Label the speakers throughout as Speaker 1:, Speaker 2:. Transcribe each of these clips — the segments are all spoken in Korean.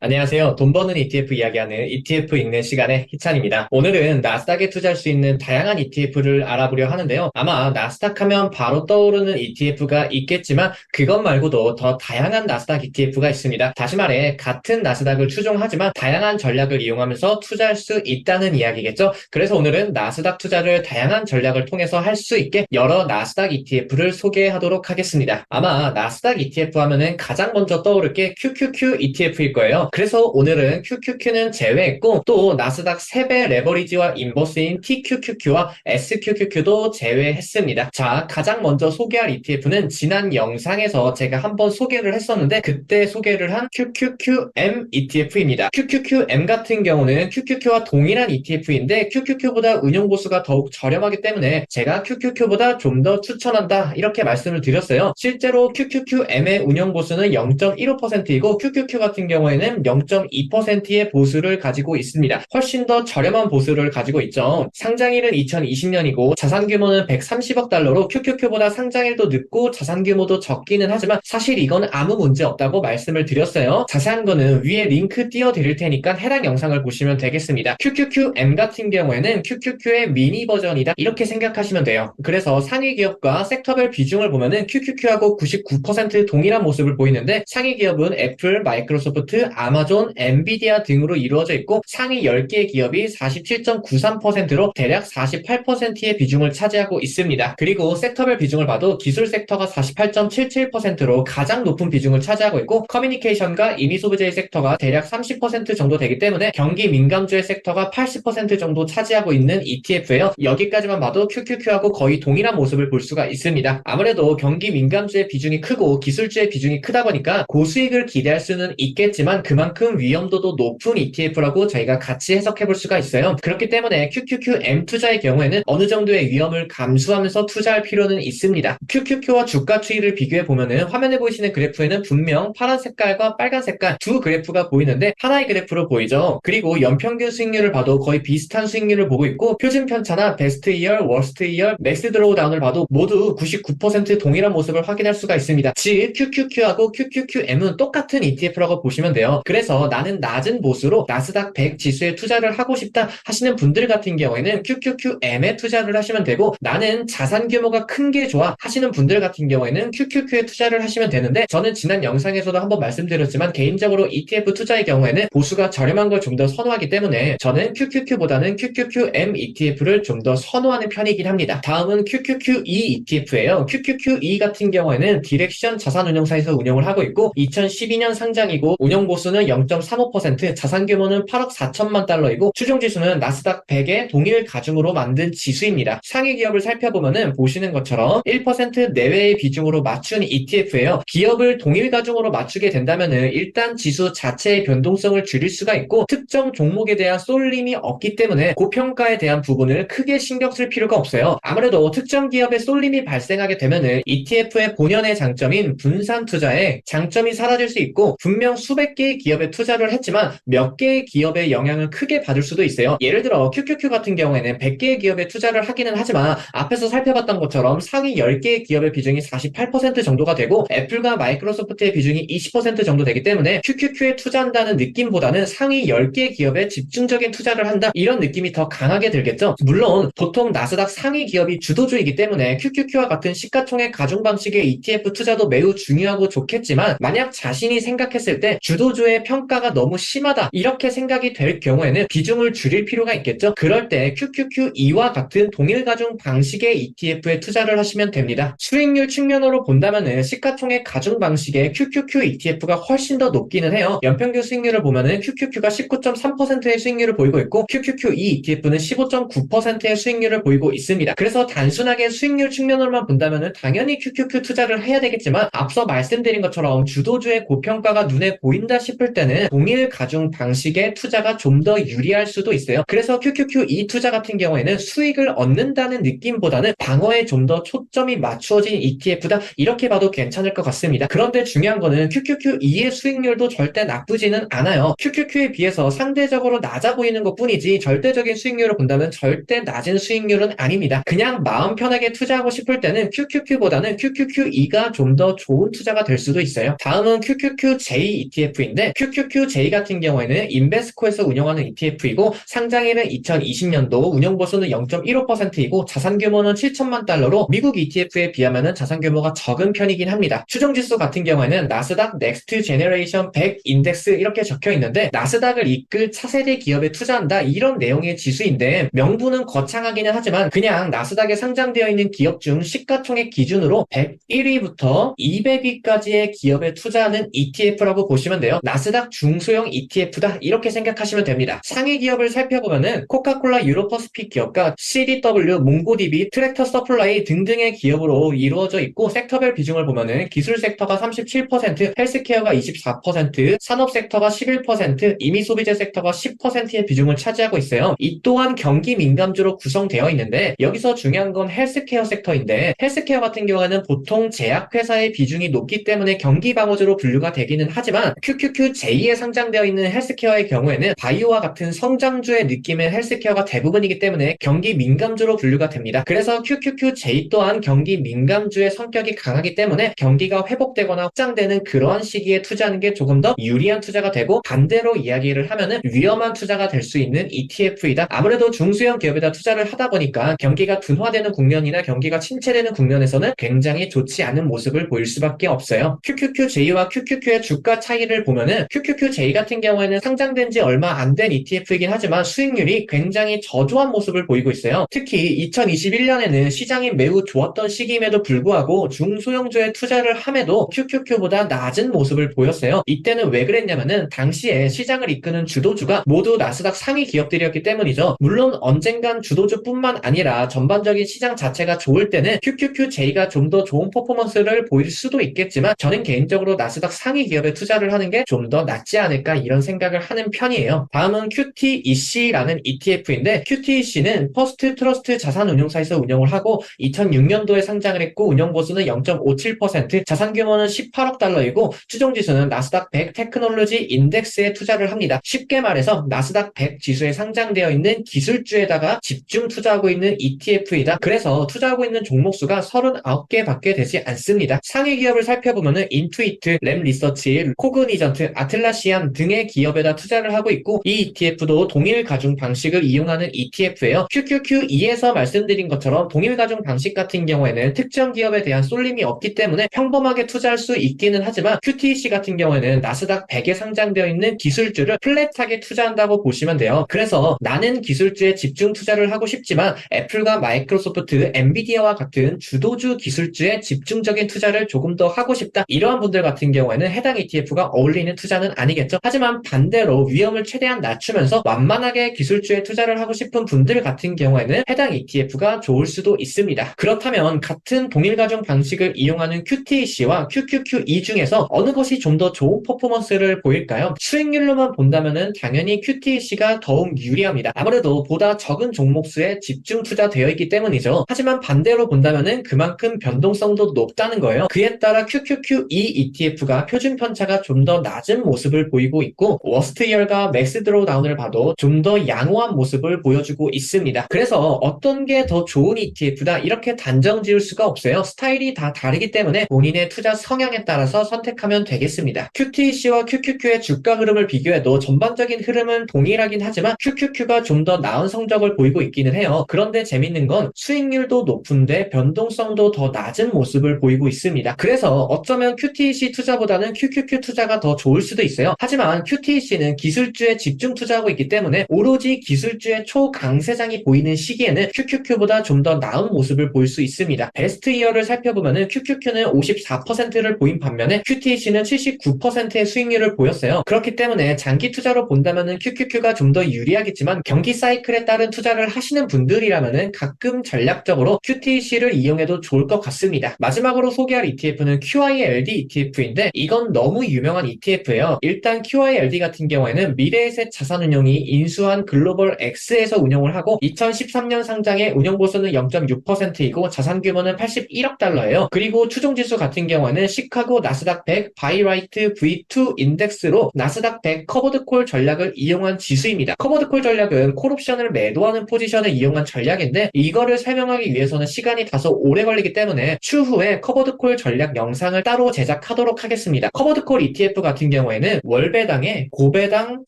Speaker 1: 안녕하세요. 돈 버는 ETF 이야기하는 ETF 읽는 시간의 희찬입니다. 오늘은 나스닥에 투자할 수 있는 다양한 ETF를 알아보려 하는데요. 아마 나스닥 하면 바로 떠오르는 ETF가 있겠지만 그것 말고도 더 다양한 나스닥 ETF가 있습니다. 다시 말해 같은 나스닥을 추종하지만 다양한 전략을 이용하면서 투자할 수 있다는 이야기겠죠. 그래서 오늘은 나스닥 투자를 다양한 전략을 통해서 할 수 있게 여러 나스닥 ETF를 소개하도록 하겠습니다. 아마 나스닥 ETF 하면은 가장 먼저 떠오를 게 QQQ ETF일 거예요. 그래서 오늘은 QQQ는 제외했고 또 나스닥 3배 레버리지와 인버스인 TQQQ와 SQQQ도 제외했습니다. 자, 가장 먼저 소개할 ETF는 지난 영상에서 제가 한번 소개를 했었는데 그때 소개를 한 QQQM ETF입니다. QQQM 같은 경우는 QQQ와 동일한 ETF인데 QQQ보다 운용보수가 더욱 저렴하기 때문에 제가 QQQ보다 좀 더 추천한다 이렇게 말씀을 드렸어요. 실제로 QQQM의 운용보수는 0.15%이고 QQQ 같은 경우에는 0.2%의 보수를 가지고 있습니다. 훨씬 더 저렴한 보수를 가지고 있죠. 상장일은 2020년이고 자산 규모는 130억 달러로 QQQ보다 상장일도 늦고 자산 규모도 적기는 하지만 사실 이건 아무 문제 없다고 말씀을 드렸어요. 자세한 거는 위에 링크 띄워드릴 테니까 해당 영상을 보시면 되겠습니다. QQQM 같은 경우에는 QQQ의 미니 버전이다 이렇게 생각하시면 돼요. 그래서 상위 기업과 섹터별 비중을 보면은 QQQ하고 99% 동일한 모습을 보이는데 상위 기업은 애플, 마이크로소프트, 아마존, 엔비디아 등으로 이루어져 있고 상위 10개 기업이 47.93%로 대략 48%의 비중을 차지하고 있습니다. 그리고 섹터별 비중을 봐도 기술 섹터가 48.77%로 가장 높은 비중을 차지하고 있고 커뮤니케이션과 인위소비재의 섹터가 대략 30% 정도 되기 때문에 경기 민감주의 섹터가 80% 정도 차지하고 있는 ETF예요. 여기까지만 봐도 QQQ하고 거의 동일한 모습을 볼 수가 있습니다. 아무래도 경기 민감주의 비중이 크고 기술주의 비중이 크다 보니까 고수익을 기대할 수는 있겠지만 그만큼 위험도도 높은 ETF라고 저희가 같이 해석해 볼 수가 있어요. 그렇기 때문에 QQQM 투자의 경우에는 어느 정도의 위험을 감수하면서 투자할 필요는 있습니다. QQQ와 주가 추이를 비교해 보면은 화면에 보이시는 그래프에는 분명 파란 색깔과 빨간 색깔 두 그래프가 보이는데 하나의 그래프로 보이죠. 그리고 연평균 수익률을 봐도 거의 비슷한 수익률을 보고 있고 표준 편차나 베스트 이어, 워스트 이어, 맥스 드로우 다운을 봐도 모두 99% 동일한 모습을 확인할 수가 있습니다. 즉 QQQ하고 QQQM은 똑같은 ETF라고 보시면 돼요. 그래서 나는 낮은 보수로 나스닥 100 지수에 투자를 하고 싶다 하시는 분들 같은 경우에는 QQQM에 투자를 하시면 되고 나는 자산 규모가 큰 게 좋아 하시는 분들 같은 경우에는 QQQ에 투자를 하시면 되는데 저는 지난 영상에서도 한번 말씀드렸지만 개인적으로 ETF 투자의 경우에는 보수가 저렴한 걸 좀 더 선호하기 때문에 저는 QQQ보다는 QQQM ETF를 좀 더 선호하는 편이긴 합니다. 다음은 QQQE ETF예요. QQQE 같은 경우에는 디렉션 자산운용사에서 운영을 하고 있고 2012년 상장이고 운영보수는 0.35%, 자산 규모는 8억 4천만 달러이고 추종지수는 나스닥 100의 동일 가중으로 만든 지수입니다. 상위 기업을 살펴보면은 보시는 것처럼 1% 내외의 비중으로 맞춘 ETF예요. 기업을 동일 가중으로 맞추게 된다면은 일단 지수 자체의 변동성을 줄일 수가 있고 특정 종목에 대한 쏠림이 없기 때문에 고평가에 대한 부분을 크게 신경 쓸 필요가 없어요. 아무래도 특정 기업의 쏠림이 발생하게 되면은 ETF의 본연의 장점인 분산 투자에 장점이 사라질 수 있고 분명 수백 개의 기업에 투자를 했지만 몇 개의 기업의 영향을 크게 받을 수도 있어요. 예를 들어 QQQ 같은 경우에는 100개의 기업에 투자를 하기는 하지만 앞에서 살펴봤던 것처럼 상위 10개의 기업의 비중이 48% 정도가 되고 애플과 마이크로소프트의 비중이 20% 정도 되기 때문에 QQQ에 투자한다는 느낌보다는 상위 10개의 기업에 집중적인 투자를 한다 이런 느낌이 더 강하게 들겠죠. 물론 보통 나스닥 상위 기업이 주도주이기 때문에 QQQ와 같은 시가총액 가중 방식의 ETF 투자도 매우 중요하고 좋겠지만 만약 자신이 생각했을 때 주도주의 평가가 너무 심하다 이렇게 생각이 될 경우에는 비중을 줄일 필요가 있겠죠. 그럴 때 QQQE와 같은 동일 가중 방식의 ETF에 투자를 하시면 됩니다. 수익률 측면으로 본다면은 시가총액 가중 방식의 QQQ ETF가 훨씬 더 높기는 해요. 연평균 수익률을 보면은 QQQ가 19.3%의 수익률을 보이고 있고 QQQE ETF는 15.9%의 수익률을 보이고 있습니다. 그래서 단순하게 수익률 측면으로만 본다면은 당연히 QQQ 투자를 해야 되겠지만 앞서 말씀드린 것처럼 주도주의 고평가가 눈에 보인다 싶을 때는 동일 가중 방식의 투자가 좀 더 유리할 수도 있어요. 그래서 QQQE 투자 같은 경우에는 수익을 얻는다는 느낌보다는 방어에 좀 더 초점이 맞추어진 ETF다 이렇게 봐도 괜찮을 것 같습니다. 그런데 중요한 거는 QQQE의 수익률도 절대 나쁘지는 않아요. QQQ에 비해서 상대적으로 낮아 보이는 것 뿐이지 절대적인 수익률을 본다면 절대 낮은 수익률은 아닙니다. 그냥 마음 편하게 투자하고 싶을 때는 QQQ보다는 QQQE가 좀 더 좋은 투자가 될 수도 있어요. 다음은 QQQJ ETF인데 QQQJ 같은 경우에는 인베스코에서 운영하는 ETF이고 상장일은 2020년도, 운영 보수는 0.15%이고 자산 규모는 7천만 달러로 미국 ETF에 비하면 자산 규모가 적은 편이긴 합니다. 추정 지수 같은 경우에는 나스닥 넥스트 제너레이션 100 인덱스 이렇게 적혀 있는데 나스닥을 이끌 차세대 기업에 투자한다 이런 내용의 지수인데 명분은 거창하기는 하지만 그냥 나스닥에 상장되어 있는 기업 중 시가총액 기준으로 101위부터 200위까지의 기업에 투자하는 ETF라고 보시면 돼요. 나스닥 중소형 ETF다 이렇게 생각하시면 됩니다. 상위 기업을 살펴보면은 코카콜라 유로퍼시픽 기업과 CDW, 몽고DB, 트랙터 서플라이 등등의 기업으로 이루어져 있고 섹터별 비중을 보면은 기술 섹터가 37%, 헬스케어가 24%, 산업 섹터가 11%, 임의 소비재 섹터가 10%의 비중을 차지하고 있어요. 이 또한 경기 민감주로 구성되어 있는데 여기서 중요한 건 헬스케어 섹터인데 헬스케어 같은 경우에는 보통 제약회사의 비중이 높기 때문에 경기 방어주로 분류가 되기는 하지만 QQQJ에 상장되어 있는 헬스케어의 경우에는 바이오와 같은 성장주의 느낌의 헬스케어가 대부분이기 때문에 경기 민감주로 분류가 됩니다. 그래서 QQQJ 또한 경기 민감주의 성격이 강하기 때문에 경기가 회복되거나 확장되는 그러한 시기에 투자하는 게 조금 더 유리한 투자가 되고 반대로 이야기를 하면은 위험한 투자가 될 수 있는 ETF이다. 아무래도 중소형 기업에다 투자를 하다 보니까 경기가 둔화되는 국면이나 경기가 침체되는 국면에서는 굉장히 좋지 않은 모습을 보일 수밖에 없어요. QQQJ와 QQQ의 주가 차이를 보면은 QQQJ 같은 경우에는 상장된 지 얼마 안 된 ETF이긴 하지만 수익률이 굉장히 저조한 모습을 보이고 있어요. 특히 2021년에는 시장이 매우 좋았던 시기임에도 불구하고 중소형주에 투자를 함에도 QQQ보다 낮은 모습을 보였어요. 이때는 왜 그랬냐면은 당시에 시장을 이끄는 주도주가 모두 나스닥 상위 기업들이었기 때문이죠. 물론 언젠간 주도주뿐만 아니라 전반적인 시장 자체가 좋을 때는 QQQJ가 좀 더 좋은 퍼포먼스를 보일 수도 있겠지만 저는 개인적으로 나스닥 상위 기업에 투자를 하는 게 좀 더 낫지 않을까 이런 생각을 하는 편이에요. 다음은 QTEC라는 ETF인데 QTEC는 퍼스트 트러스트 자산운용사에서 운영을 하고 2006년도에 상장을 했고 운영 보수는 0.57%, 자산 규모는 18억 달러이고 추정 지수는 나스닥 100 테크놀로지 인덱스에 투자를 합니다. 쉽게 말해서 나스닥 100 지수에 상장되어 있는 기술주에다가 집중 투자하고 있는 ETF이다. 그래서 투자하고 있는 종목 수가 39개밖에 되지 않습니다. 상위 기업을 살펴보면은 인투이트, 램리서치, 코그니전트, 아틀라시안 등의 기업에다 투자를 하고 있고 이 ETF도 동일 가중 방식을 이용하는 ETF예요. QQQ2에서 말씀드린 것처럼 동일 가중 방식 같은 경우에는 특정 기업에 대한 쏠림이 없기 때문에 평범하게 투자할 수 있기는 하지만 QTC 같은 경우에는 나스닥 100에 상장되어 있는 기술주를 플랫하게 투자한다고 보시면 돼요. 그래서 나는 기술주에 집중 투자를 하고 싶지만 애플과 마이크로소프트, 엔비디아와 같은 주도주 기술주에 집중적인 투자를 조금 더 하고 싶다. 이러한 분들 같은 경우에는 해당 ETF가 어울리는 투자는 아니겠죠. 하지만 반대로 위험을 최대한 낮추면서 완만하게 기술주에 투자를 하고 싶은 분들 같은 경우에는 해당 ETF가 좋을 수도 있습니다. 그렇다면 같은 동일 가중 방식을 이용하는 QTC와 QQQ2 중에서 어느 것이 좀 더 좋은 퍼포먼스를 보일까요? 수익률로만 본다면은 당연히 QTC가 더욱 유리합니다. 아무래도 보다 적은 종목 수에 집중 투자되어 있기 때문이죠. 하지만 반대로 본다면은 그만큼 변동성도 높다는 거예요. 그에 따라 QQQ2 ETF가 표준 편차가 좀 더 낮은 모습을 보이고 있고 워스트 이어가 맥스 드로우다운을 봐도 좀 더 양호한 모습을 보여주고 있습니다. 그래서 어떤 게 더 좋은 ETF다 이렇게 단정 지을 수가 없어요. 스타일이 다 다르기 때문에 본인의 투자 성향에 따라서 선택하면 되겠습니다. QTC와 QQQ의 주가 흐름을 비교해도 전반적인 흐름은 동일하긴 하지만 QQQ가 좀 더 나은 성적을 보이고 있기는 해요. 그런데 재밌는 건 수익률도 높은데 변동성도 더 낮은 모습을 보이고 있습니다. 그래서 어쩌면 QTC 투자보다는 QQQ 투자가 더 좋을 수도 있어요. 하지만 QTC는 기술주에 집중 투자하고 있기 때문에 오로지 기술주의 초강세장이 보이는 시기에는 QQQ보다 좀 더 나은 모습을 보일 수 있습니다. 베스트 이어를 살펴보면은 QQQ는 54%를 보인 반면에 QTC는 79%의 수익률을 보였어요. 그렇기 때문에 장기 투자로 본다면은 QQQ가 좀 더 유리하겠지만 경기 사이클에 따른 투자를 하시는 분들이라면은 가끔 전략적으로 QTC를 이용해도 좋을 것 같습니다. 마지막으로 소개할 ETF는 QILD ETF인데 이건 너무 유명한 ETF예요. 일단 QILD 같은 경우에는 미래에셋 자산운용이 인수한 글로벌 X에서 운영을 하고 2013년 상장에 운영 보수는 0.6%이고 자산 규모는 81억 달러예요. 그리고 추종지수 같은 경우에는 시카고 나스닥 100 바이라이트 V2 인덱스로 나스닥 100 커버드콜 전략을 이용한 지수입니다. 커버드콜 전략은 콜옵션을 매도하는 포지션을 이용한 전략인데 이거를 설명하기 위해서는 시간이 다소 오래 걸리기 때문에 추후에 커버드콜 전략 영상을 따로 제작하도록 하겠습니다. 커버드콜 ETF 같은 경우에는 월배당에 고배당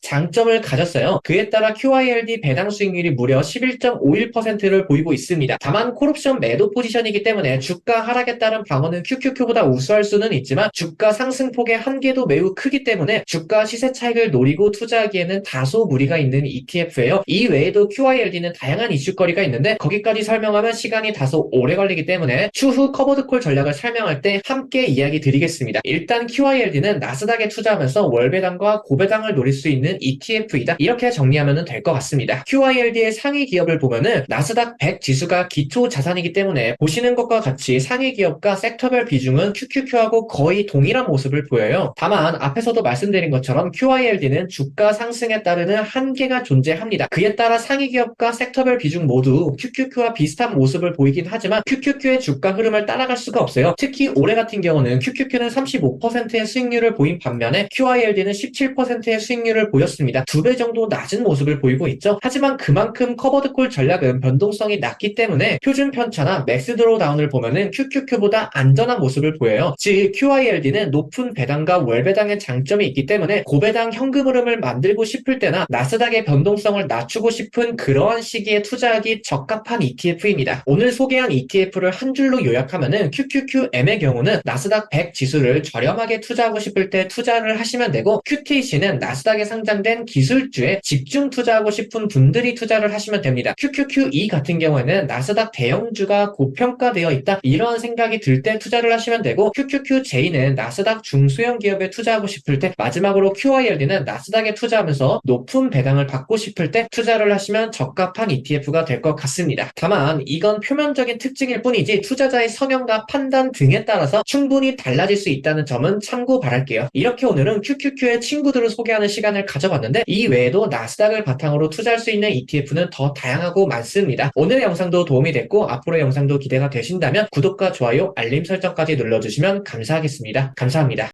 Speaker 1: 장점을 가졌어요. 그에 따라 QYLD 배당 수익률이 무려 11.51%를 보이고 있습니다. 다만 콜옵션 매도 포지션이기 때문에 주가 하락에 따른 방어는 QQQ보다 우수할 수는 있지만 주가 상승폭의 한계도 매우 크기 때문에 주가 시세 차익을 노리고 투자하기에는 다소 무리가 있는 ETF예요. 이 외에도 QYLD는 다양한 이슈거리가 있는데 거기까지 설명하면 시간이 다소 오래 걸리기 때문에 추후 커버드콜 전략을 설명할 때 함께 이야기 드리겠습니다. 일단 QYLD는 나스닥에 투자하면서 월배당과 고배당을 노릴 수 있는 ETF이다. 이렇게 정리하면 될 것 같습니다. QYLD의 상위 기업을 보면은 나스닥 100 지수가 기초 자산이기 때문에 보시는 것과 같이 상위 기업과 섹터별 비중은 QQQ하고 거의 동일한 모습을 보여요. 다만 앞에서도 말씀드린 것처럼 QYLD는 주가 상승에 따르는 한계가 존재합니다. 그에 따라 상위 기업과 섹터별 비중 모두 QQQ와 비슷한 모습을 보이긴 하지만 QQQ의 주가 흐름을 따라갈 수가 없어요. 특히 올해 같은 경우는 QQQ는 35%의 수익률을 보인 반면에 QYLD는 17%의 수익률을 보였습니다. 2배 정도 낮은 모습을 보이고 있죠. 하지만 그만큼 커버드콜 전략은 변동성이 낮기 때문에 표준 편차나 맥스 드로우다운을 보면은 QQQ보다 안전한 모습을 보여요. 즉 QYLD는 높은 배당과 월배당의 장점이 있기 때문에 고배당 현금 흐름을 만들고 싶을 때나 나스닥의 변동성을 낮추고 싶은 그러한 시기에 투자하기 적합한 ETF입니다. 오늘 소개한 ETF를 한 줄로 요약하면은 QQQM의 경우는 나스닥 100 지수를 저렴하게 투자하고 싶을 때 투자를 하시면 되고, QTC는 나스닥에 상장된 기술주에 집중 투자하고 싶은 분들이 투자를 하시면 됩니다. QQQE 같은 경우에는 나스닥 대형주가 고평가되어 있다, 이런 생각이 들 때 투자를 하시면 되고, QQQJ는 나스닥 중소형 기업에 투자하고 싶을 때, 마지막으로 QYLD는 나스닥에 투자하면서 높은 배당을 받고 싶을 때 투자를 하시면 적합한 ETF가 될 것 같습니다. 다만 이건 표면적인 특징일 뿐이지 투자자의 성향과 판단 등에 따라서 충분히 달라질 수 있다는 점은 참고 바랄게요. 이렇게 오늘은 QQQ의 친구들을 소개하는 시간을 가져봤는데, 이 외에도 나스닥을 바탕으로 투자할 수 있는 ETF는 더 다양하고 많습니다. 오늘의 영상도 도움이 됐고 앞으로의 영상도 기대가 되신다면 구독과 좋아요, 알림 설정까지 눌러주시면 감사하겠습니다. 감사합니다.